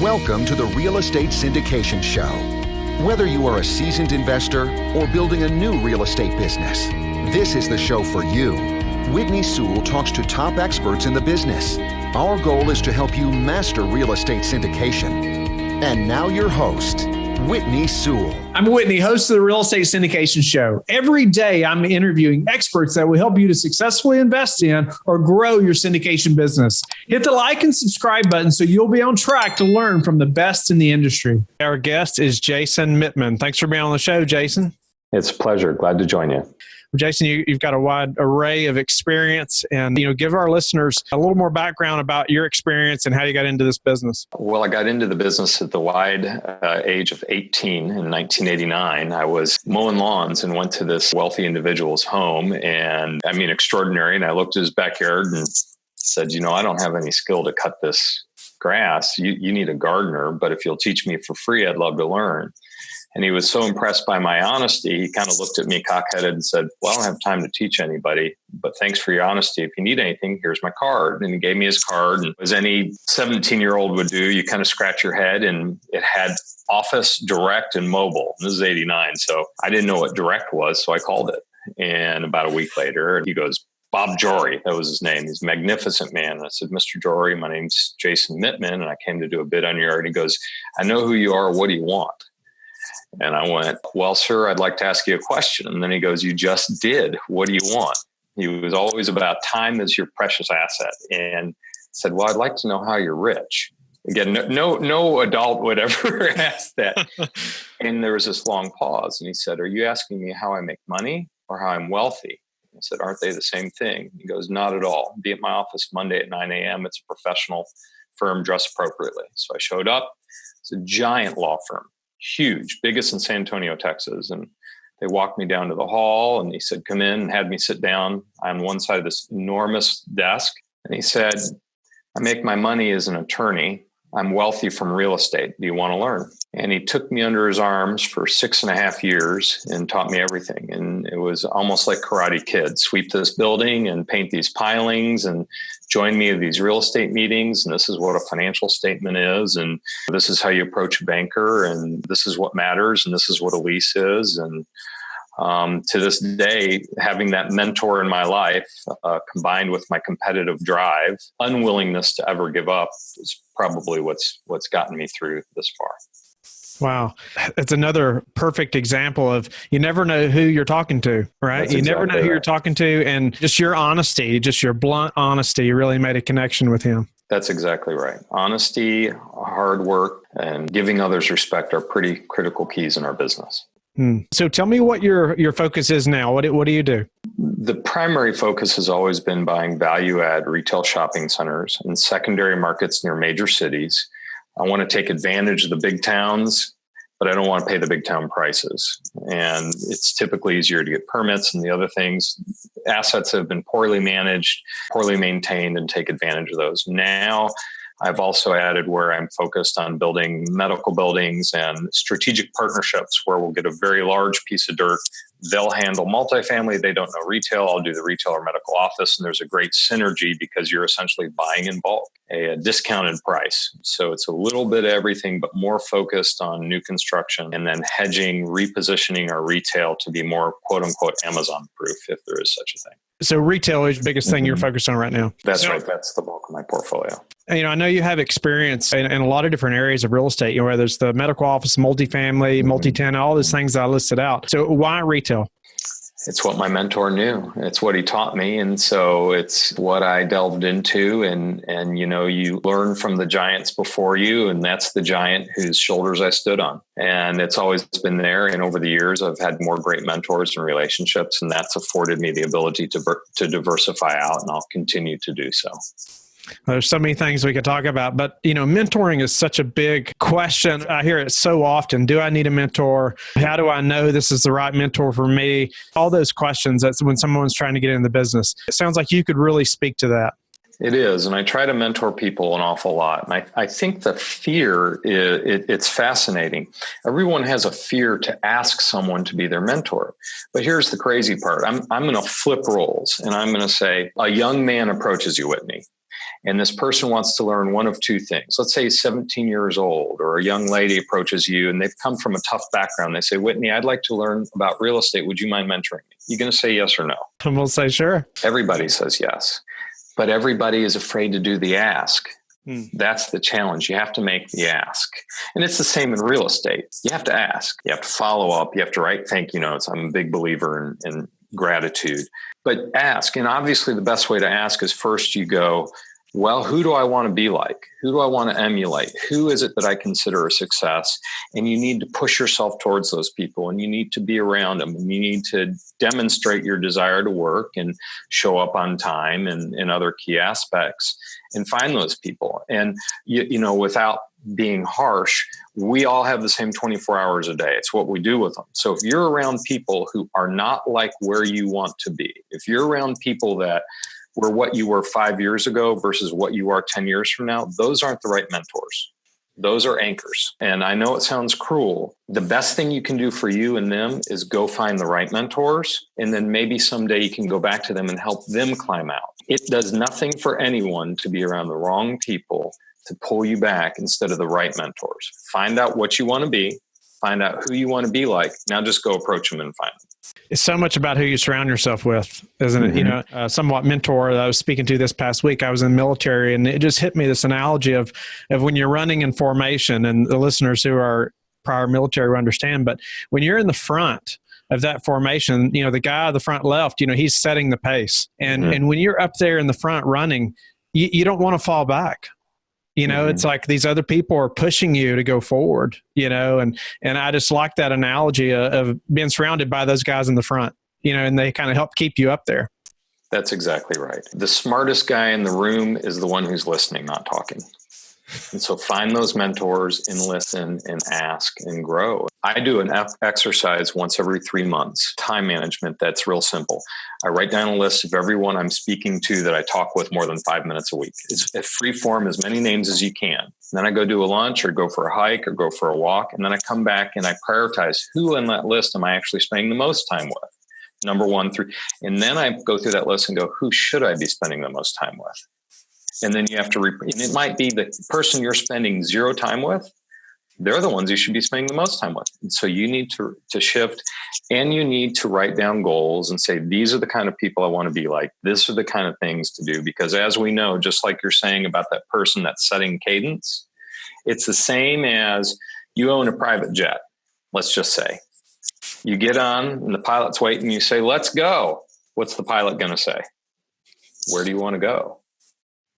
Welcome to the Real Estate Syndication Show. Whether you are a seasoned investor or building a new real estate business, this is the show for you. Whitney Sewell talks to top experts in the business. Our goal is to help you master real estate syndication. And now your host, Whitney Sewell. I'm Whitney, host of the Real Estate Syndication Show. Every day, I'm interviewing experts that will help you to successfully invest in or grow your syndication business. Hit the like and subscribe button so you'll be on track to learn from the best in the industry. Our guest is Jason Mittman. Thanks for being on the show, Jason. It's a pleasure. Glad to join you. Jason, you've got a wide array of experience, and give our listeners a little more background about your experience and how you got into this business. Well, I got into the business at the wide age of 18 in 1989. I was mowing lawns and went to this wealthy individual's home, and extraordinary. And I looked at his backyard and said, I don't have any skill to cut this grass. You need a gardener, but if you'll teach me for free, I'd love to learn. And he was so impressed by my honesty, he kind of looked at me cock-headed and said, well, I don't have time to teach anybody, but thanks for your honesty. If you need anything, here's my card. And he gave me his card. And as any 17-year-old would do, you kind of scratch your head, and it had office, direct, and mobile. And this is 89. So I didn't know what direct was, so I called it. And about a week later, he goes, Bob Jory, that was his name. He's a magnificent man. And I said, Mr. Jory, my name's Jason Mittman, and I came to do a bid on your yard. He goes, I know who you are. What do you want? And I went, well, sir, I'd like to ask you a question. And then he goes, you just did. What do you want? He was always about time as your precious asset. And said, well, I'd like to know how you're rich. Again, no adult would ever ask that. And there was this long pause. And he said, are you asking me how I make money or how I'm wealthy? I said, aren't they the same thing? He goes, not at all. Be at my office Monday at 9 a.m. It's a professional firm dressed appropriately. So I showed up. It's a giant law firm. Huge, biggest in San Antonio, Texas. And they walked me down to the hall, and he said, come in, and had me sit down on one side of this enormous desk. And he said, I make my money as an attorney. I'm wealthy from real estate. Do you want to learn? And he took me under his arms for 6.5 years and taught me everything. And it was almost like Karate Kid. Sweep this building and paint these pilings and join me at these real estate meetings. And this is what a financial statement is. And this is how you approach a banker. And this is what matters. And this is what a lease is. And to this day, having that mentor in my life, combined with my competitive drive, unwillingness to ever give up, is probably what's gotten me through this far. Wow. It's another perfect example of you never know who you're talking to, right? That's you exactly never know who right. you're talking to, and just your honesty, just your blunt honesty really made a connection with him. That's exactly right. Honesty, hard work, and giving others respect are pretty critical keys in our business. So tell me what your focus is now. What do you do? The primary focus has always been buying value-add retail shopping centers in secondary markets near major cities. I want to take advantage of the big towns, but I don't want to pay the big town prices. And it's typically easier to get permits and the other things. Assets have been poorly managed, poorly maintained, and take advantage of those. Now, I've also added where I'm focused on building medical buildings and strategic partnerships where we'll get a very large piece of dirt. They'll handle multifamily. They don't know retail. I'll do the retail or medical office. And there's a great synergy because you're essentially buying in bulk, a discounted price. So it's a little bit of everything, but more focused on new construction and then hedging, repositioning our retail to be more quote unquote Amazon proof, if there is such a thing. So retail is the biggest thing you're focused on right now. That's right. That's the bulk of my portfolio. I know you have experience in a lot of different areas of real estate, whether it's the medical office, multifamily, multi-tenant, all those things I listed out. So why retail? It's what my mentor knew. It's what he taught me. And so it's what I delved into. And you learn from the giants before you. And that's the giant whose shoulders I stood on. And it's always been there. And over the years, I've had more great mentors and relationships. And that's afforded me the ability to diversify out. And I'll continue to do so. There's so many things we could talk about, but mentoring is such a big question. I hear it so often. Do I need a mentor? How do I know this is the right mentor for me? All those questions. That's when someone's trying to get in the business. It sounds like you could really speak to that. It is. And I try to mentor people an awful lot. And I think the fear, it's fascinating. Everyone has a fear to ask someone to be their mentor. But here's the crazy part. I'm going to flip roles and I'm going to say, a young man approaches you, Whitney. And this person wants to learn one of two things. Let's say he's 17 years old, or a young lady approaches you and they've come from a tough background. They say, Whitney, I'd like to learn about real estate. Would you mind mentoring me? You going to say yes or no? I'm going to say sure. Everybody says yes, but everybody is afraid to do the ask. That's the challenge. You have to make the ask. And it's the same in real estate. You have to ask. You have to follow up. You have to write thank you notes. I'm a big believer in gratitude. But ask. And obviously the best way to ask is first you go, well, who do I want to be like? Who do I want to emulate? Who is it that I consider a success? And you need to push yourself towards those people, and you need to be around them, and you need to demonstrate your desire to work and show up on time and other key aspects, and find those people. And, without being harsh, we all have the same 24 hours a day. It's what we do with them. So if you're around people who are not like where you want to be, if you're around people that were what you were 5 years ago versus what you are 10 years from now, those aren't the right mentors. Those are anchors. And I know it sounds cruel. The best thing you can do for you and them is go find the right mentors. And then maybe someday you can go back to them and help them climb out. It does nothing for anyone to be around the wrong people to pull you back instead of the right mentors. Find out what you want to be. Find out who you want to be like. Now just go approach them and find them. It's so much about who you surround yourself with, isn't it? Mm-hmm. Somewhat mentor that I was speaking to this past week, I was in the military, and it just hit me, this analogy of when you're running in formation, and the listeners who are prior military will understand, but when you're in the front of that formation, the guy at the front left, he's setting the pace. And when you're up there in the front running, you don't want to fall back. It's like these other people are pushing you to go forward, and I just like that analogy of being surrounded by those guys in the front, and they kind of help keep you up there. That's exactly right. The smartest guy in the room is the one who's listening, not talking. And so find those mentors and listen and ask and grow. I do an exercise once every 3 months, time management. That's real simple. I write down a list of everyone I'm speaking to that I talk with more than 5 minutes a week. It's a free form, as many names as you can. And then I go do a lunch or go for a hike or go for a walk. And then I come back and I prioritize who in that list am I actually spending the most time with. Number 1, 3. And then I go through that list and go, who should I be spending the most time with? And then you have to, and it might be the person you're spending 0 time with. They're the ones you should be spending the most time with. And so you need to shift, and you need to write down goals and say, these are the kind of people I want to be like. These are the kind of things to do. Because as we know, just like you're saying about that person that's setting cadence, it's the same as you own a private jet. Let's just say you get on and the pilot's waiting. You say, let's go. What's the pilot going to say? Where do you want to go?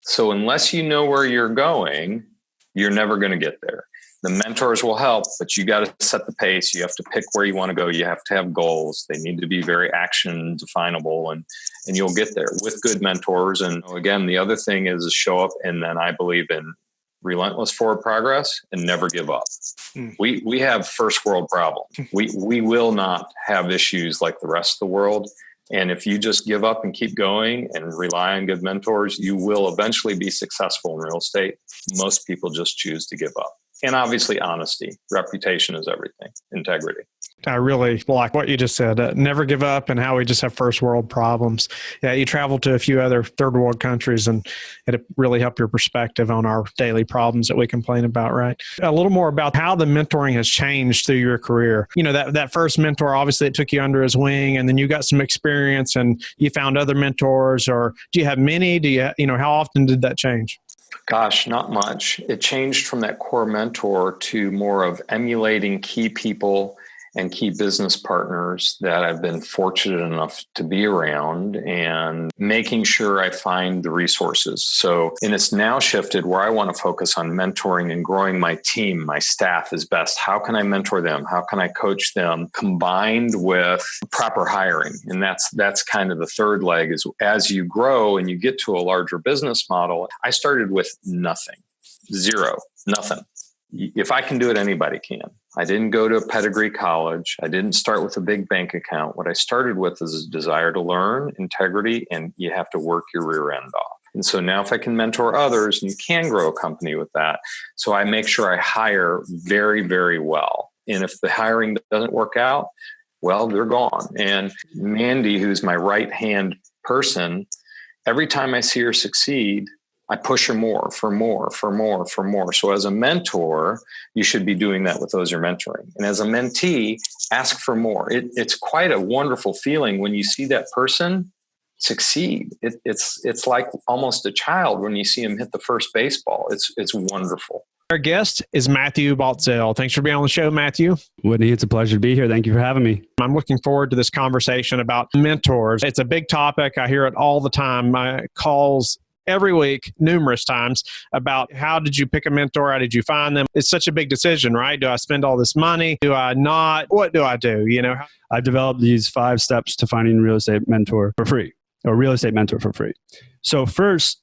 So unless you know where you're going, you're never going to get there. The mentors will help, but you got to set the pace. You have to pick where you want to go. You have to have goals. They need to be very action definable, and you'll get there with good mentors. And again, the other thing is show up. And then I believe in relentless forward progress and never give up. We have first world problems. We will not have issues like the rest of the world. And if you just give up and keep going and rely on good mentors, you will eventually be successful in real estate. Most people just choose to give up. And obviously, honesty, reputation is everything, integrity. I really like what you just said. Never give up, and how we just have first world problems. Yeah, you travel to a few other third world countries, and it really help your perspective on our daily problems that we complain about, right? A little more about how the mentoring has changed through your career. That first mentor, obviously it took you under his wing, and then you got some experience and you found other mentors, or do you have many? How often did that change? Gosh, not much. It changed from that core mentor to more of emulating key people and key business partners that I've been fortunate enough to be around, and making sure I find the resources. And it's now shifted where I want to focus on mentoring and growing my team, my staff is best. How can I mentor them? How can I coach them, combined with proper hiring? And that's kind of the third leg, is as you grow and you get to a larger business model. I started with nothing, 0, nothing. If I can do it, anybody can. I didn't go to a pedigree college. I didn't start with a big bank account. What I started with is a desire to learn, integrity, and you have to work your rear end off. And so now if I can mentor others, and you can grow a company with that. So I make sure I hire very, very well. And if the hiring doesn't work out, well, they're gone. And Mandy, who's my right-hand person, every time I see her succeed, I push them more for more, for more, for more. So as a mentor, you should be doing that with those you're mentoring. And as a mentee, ask for more. It's quite a wonderful feeling when you see that person succeed. It's like almost a child when you see him hit the first baseball. It's wonderful. Our guest is Matthew Baltzell. Thanks for being on the show, Matthew. Whitney, it's a pleasure to be here. Thank you for having me. I'm looking forward to this conversation about mentors. It's a big topic. I hear it all the time. My calls every week, numerous times, about how did you pick a mentor? How did you find them? It's such a big decision, right? Do I spend all this money? Do I not? What do I do? I've developed these 5 steps to finding a real estate mentor for free, or real estate mentor for free. So first,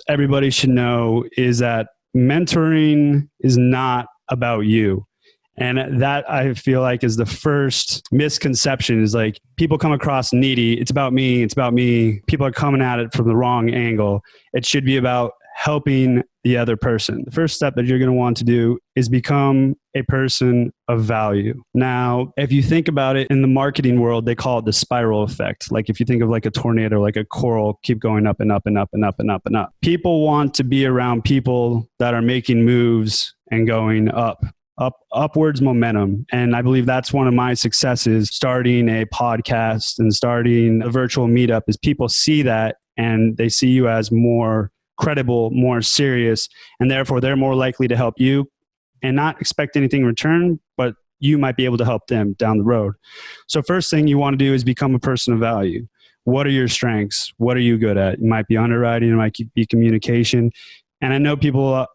everybody should know is that mentoring is not about you. And that I feel like is the first misconception is like people come across needy. It's about me. It's about me. People are coming at it from the wrong angle. It should be about helping the other person. The first step that you're going to want to do is become a person of value. Now, if you think about it in the marketing world, they call it the spiral effect. Like if you think of like a tornado, like a coral, keep going up and up and up and up and up and up. People want to be around people that are making moves and going upwards momentum. And I believe that's one of my successes starting a podcast and starting a virtual meetup is people see that and they see you as more credible, more serious, and therefore they're more likely to help you and not expect anything in return, but you might be able to help them down the road. So first thing you want to do is become a person of value. What are your strengths? What are you good at? It might be underwriting, it might be communication. And I know people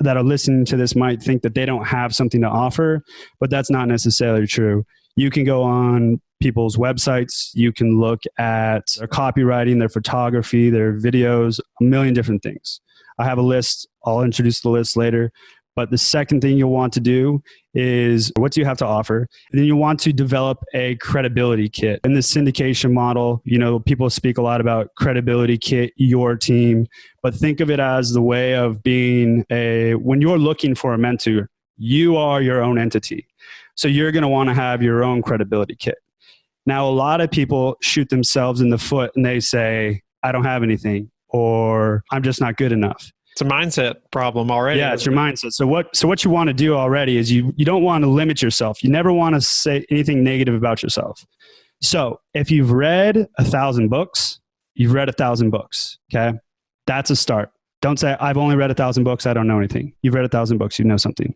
that are listening to this might think that they don't have something to offer, but that's not necessarily true. You can go on people's websites. You can look at their copywriting, their photography, their videos, a million different things. I have a list. I'll introduce the list later. But the second thing you'll want to do is what do you have to offer? And then you want to develop a credibility kit. In the syndication model, people speak a lot about credibility kit, your team, but think of it as the way of being when you're looking for a mentor, you are your own entity. So you're going to want to have your own credibility kit. Now, a lot of people shoot themselves in the foot and they say, I don't have anything, or I'm just not good enough. It's a mindset problem already. Yeah, it's your mindset. So what you want to do already is you don't want to limit yourself. You never want to say anything negative about yourself. So if you've read 1,000 books, you've read 1,000 books. Okay. That's a start. Don't say, I've only read 1,000 books. I don't know anything. You've read 1,000 books. You know something.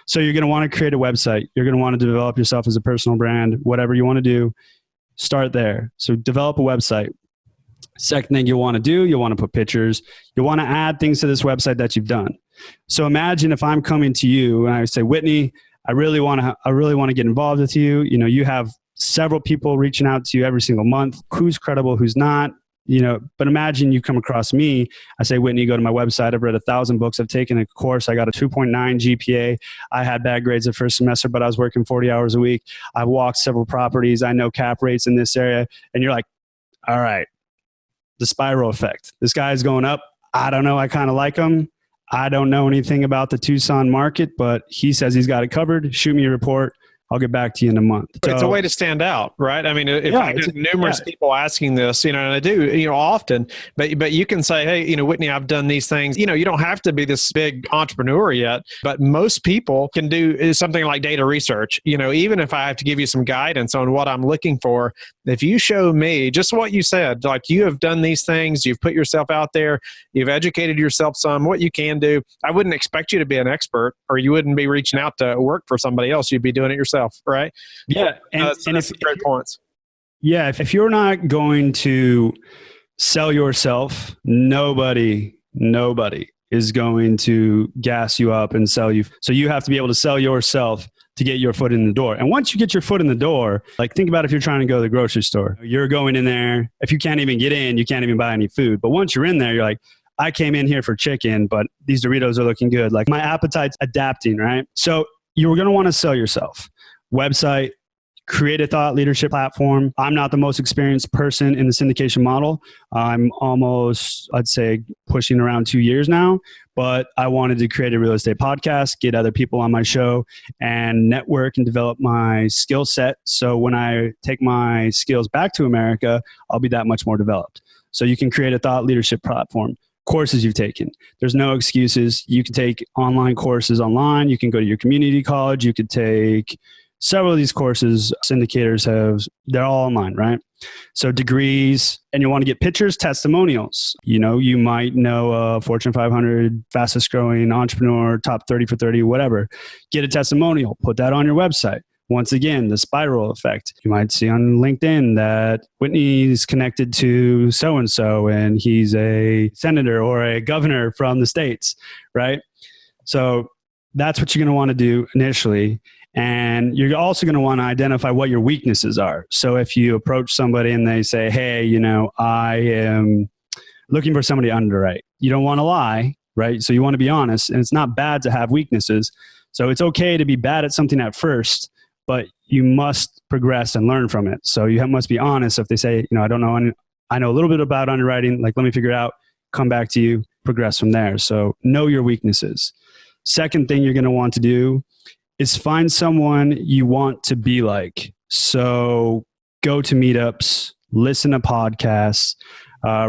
So you're going to want to create a website. You're going to want to develop yourself as a personal brand, whatever you want to do, start there. So develop a website. Second thing you'll want to do, you'll want to put pictures. You'll want to add things to this website that you've done. So imagine if I'm coming to you and I say, Whitney, I really want to get involved with you. You have several people reaching out to you every single month. Who's credible, who's not? But imagine you come across me. I say, Whitney, go to my website. I've read 1,000 books. I've taken a course. I got a 2.9 GPA. I had bad grades the first semester, but I was working 40 hours a week. I've walked several properties. I know cap rates in this area. And you're like, all right, the spiral effect. This guy's going up. I don't know. I kind of like him. I don't know anything about the Tucson market, but he says he's got it covered. Shoot me a report. I'll get back to you in a month. It's a way to stand out, right? I mean, if I get numerous people asking this, and I do, often, but you can say, hey, Whitney, I've done these things. You don't have to be this big entrepreneur yet, but most people can do something like data research. Even if I have to give you some guidance on what I'm looking for, if you show me just what you said, like you have done these things, you've put yourself out there, you've educated yourself some, what you can do. I wouldn't expect you to be an expert, or you wouldn't be reaching out to work for somebody else. You'd be doing it yourself. Right? Yeah. And that's great points. Yeah. If you're not going to sell yourself, nobody is going to gas you up and sell you. So you have to be able to sell yourself to get your foot in the door. And once you get your foot in the door, like think about if you're trying to go to the grocery store, you're going in there. If you can't even get in, you can't even buy any food. But once you're in there, you're like, I came in here for chicken, but these Doritos are looking good. Like my appetite's adapting, right? So you're going to want to sell yourself. Website, create a thought leadership platform. I'm not the most experienced person in the syndication model. I'm almost, I'd say, pushing around 2 years now, but I wanted to create a real estate podcast, get other people on my show, and network and develop my skill set. So when I take my skills back to America, I'll be that much more developed. So you can create a thought leadership platform. courses you've taken. There's no excuses. You can take online courses online. You can go to your community college. You could take several of these courses syndicators have. They're all online, right? So degrees, and you want to get pictures, testimonials. You might know a Fortune 500 fastest growing entrepreneur, top 30 for 30, whatever. Get a testimonial, put that on your website. Once again, the spiral effect. You might see on LinkedIn that Whitney's connected to so-and-so and he's a senator or a governor from the States, right? So that's what you're going to want to do initially. And you're also going to want to identify what your weaknesses are. So if you approach somebody and they say, hey, I am looking for somebody to underwrite. You don't want to lie, right? So you want to be honest. And it's not bad to have weaknesses. So it's okay to be bad at something at first, but you must progress and learn from it. So you must be honest. If they say, I don't know, I know a little bit about underwriting, let me figure it out, come back to you, progress from there. So know your weaknesses. Second thing you're going to want to do is find someone you want to be like. So go to meetups, listen to podcasts,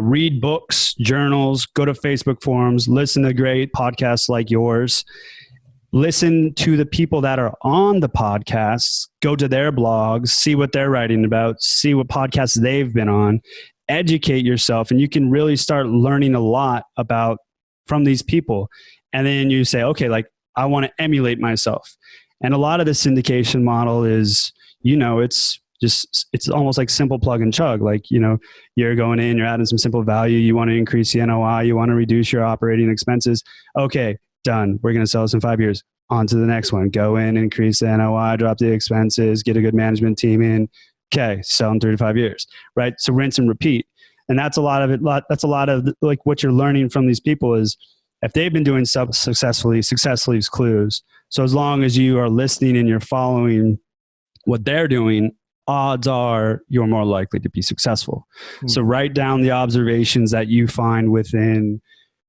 read books, journals, go to Facebook forums, listen to great podcasts like yours. Listen to the people that are on the podcasts, go to their blogs, see what they're writing about, see what podcasts they've been on, educate yourself, and you can really start learning a lot from these people. And then you say, okay, I want to emulate myself. And a lot of the syndication model is, it's almost like simple plug and chug. You're going in, you're adding some simple value. You want to increase the NOI. You want to reduce your operating expenses. Okay, done. We're going to sell this in 5 years. On to the next one. Go in, increase the NOI, drop the expenses, get a good management team in. Okay, sell in 3 to 5 years, right? So rinse and repeat. And that's a lot of it. That's a lot of what you're learning from these people is if they've been doing stuff successfully leaves clues. So as long as you are listening and you're following what they're doing, odds are you're more likely to be successful. Mm-hmm. So write down the observations that you find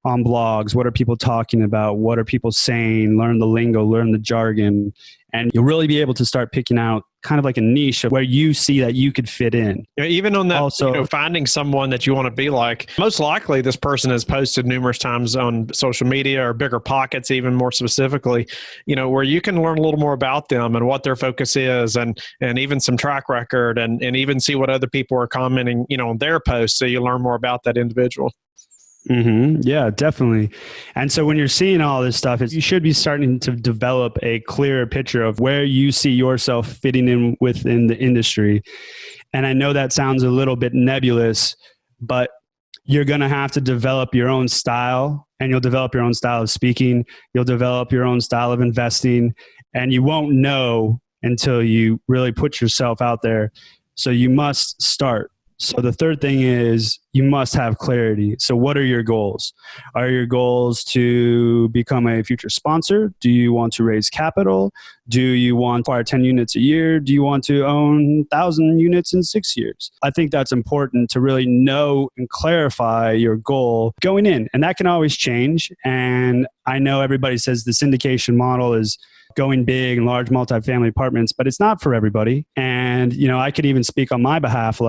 on blogs. What are people talking about? What are people saying? Learn the lingo, learn the jargon, and you'll really be able to start picking out kind of like a niche of where you see that you could fit in. Even on that, also, finding someone that you want to be like, most likely this person has posted numerous times on social media or Bigger Pockets, even more specifically, where you can learn a little more about them and what their focus is and even some track record and even see what other people are commenting, on their posts. So you learn more about that individual. Mm-hmm. Yeah, definitely. And so when you're seeing all this stuff, you should be starting to develop a clearer picture of where you see yourself fitting in within the industry. And I know that sounds a little bit nebulous, but you're going to have to develop your own style, and you'll develop your own style of speaking. You'll develop your own style of investing, and you won't know until you really put yourself out there. So you must start. So the third thing is you must have clarity. So what are your goals? Are your goals to become a future sponsor? Do you want to raise capital? Do you want to acquire 10 units a year? Do you want to own 1,000 units in 6 years? I think that's important to really know and clarify your goal going in. And that can always change. And I know everybody says the syndication model is going big and large multifamily apartments, but it's not for everybody. And, I could even speak on my behalf,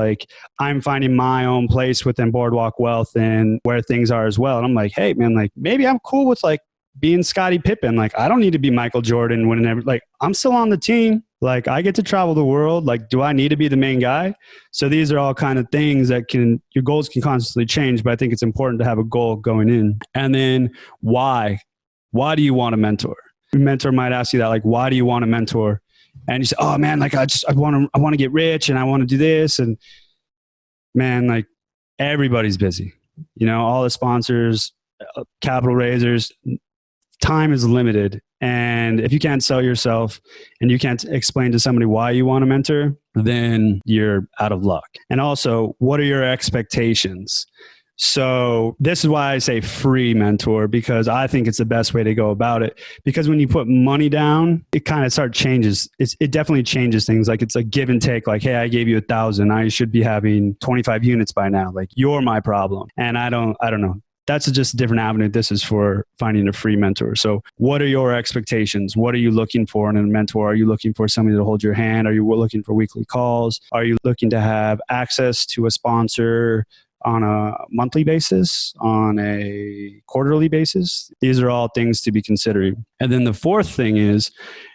I'm finding my own place within Boardwalk Wealth and where things are as well. And I'm like, hey man, maybe I'm cool with being Scottie Pippen. I don't need to be Michael Jordan whenever, I'm still on the team. I get to travel the world. Do I need to be the main guy? So these are all kind of things that your goals can constantly change, but I think it's important to have a goal going in. And then why? Why do you want to mentor? Your mentor might ask you that, why do you want to mentor? And you say, oh man, I want to get rich and I want to do this. And man, everybody's busy, all the sponsors, capital raisers, time is limited. And if you can't sell yourself and you can't explain to somebody why you want to mentor, then you're out of luck. And also, what are your expectations? So this is why I say free mentor, because I think it's the best way to go about it. Because when you put money down, it kind of changes. It definitely changes things. It's a give and take. Hey, I gave you 1,000. I should be having 25 units by now. You're my problem. And I don't know. That's just a different avenue. This is for finding a free mentor. So what are your expectations? What are you looking for in a mentor? Are you looking for somebody to hold your hand? Are you looking for weekly calls? Are you looking to have access to a sponsor on a monthly basis, on a quarterly basis? These are all things to be considering. And then the fourth thing is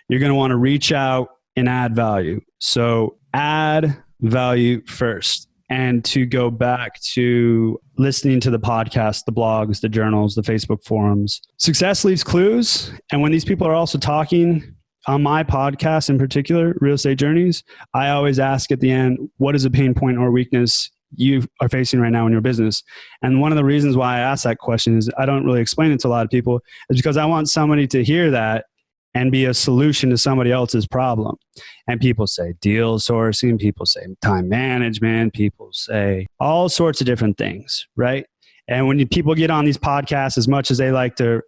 you're going to want to reach out and add value. So add value first. And to go back to listening to the podcast, the blogs, the journals, the Facebook forums, success leaves clues. And when these people are also talking on my podcast in particular, Real Estate Journeys, I always ask at the end, what is a pain point or weakness you are facing right now in your business? And one of the reasons why I ask that question is I don't really explain it to a lot of people, is because I want somebody to hear that and be a solution to somebody else's problem. And people say deal sourcing, people say time management, people say all sorts of different things, right? And when people get on these podcasts, as much as they like to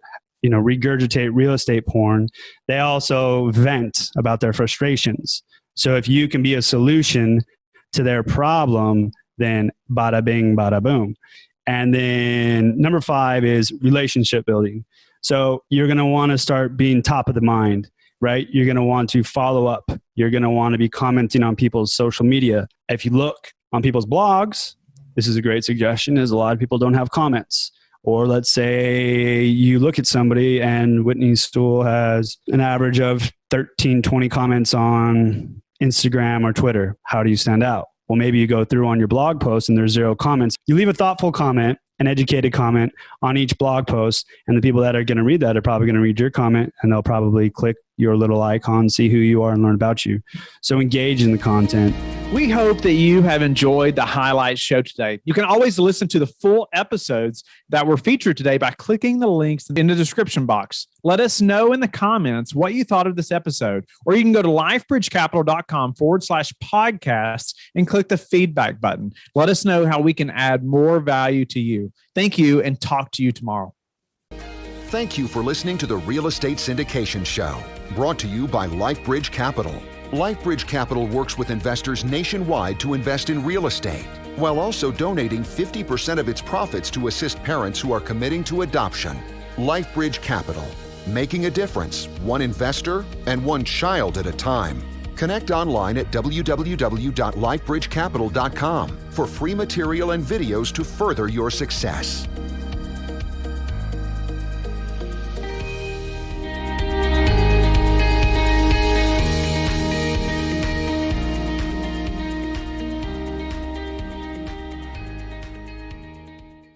regurgitate real estate porn, they also vent about their frustrations. So if you can be a solution to their problem, then bada bing, bada boom. And then number 5 is relationship building. So you're going to want to start being top of the mind, right? You're going to want to follow up. You're going to want to be commenting on people's social media. If you look on people's blogs, this is a great suggestion, is a lot of people don't have comments. Or let's say you look at somebody and Whitney Sewell has an average of 13, 20 comments on Instagram or Twitter. How do you stand out? Well, maybe you go through on your blog post and there's 0 comments. You leave a thoughtful comment, an educated comment on each blog post, and the people that are going to read that are probably going to read your comment, and they'll probably click your little icon, see who you are, and learn about you. So engage in the content. We hope that you have enjoyed the highlight show today. You can always listen to the full episodes that were featured today by clicking the links in the description box. Let us know in the comments what you thought of this episode, or you can go to lifebridgecapital.com/podcasts and click the feedback button. Let us know how we can add more value to you. Thank you, and talk to you tomorrow. Thank you for listening to the Real Estate Syndication Show, brought to you by LifeBridge Capital. LifeBridge Capital works with investors nationwide to invest in real estate, while also donating 50% of its profits to assist parents who are committing to adoption. LifeBridge Capital, making a difference, one investor and one child at a time. Connect online at www.lifebridgecapital.com for free material and videos to further your success.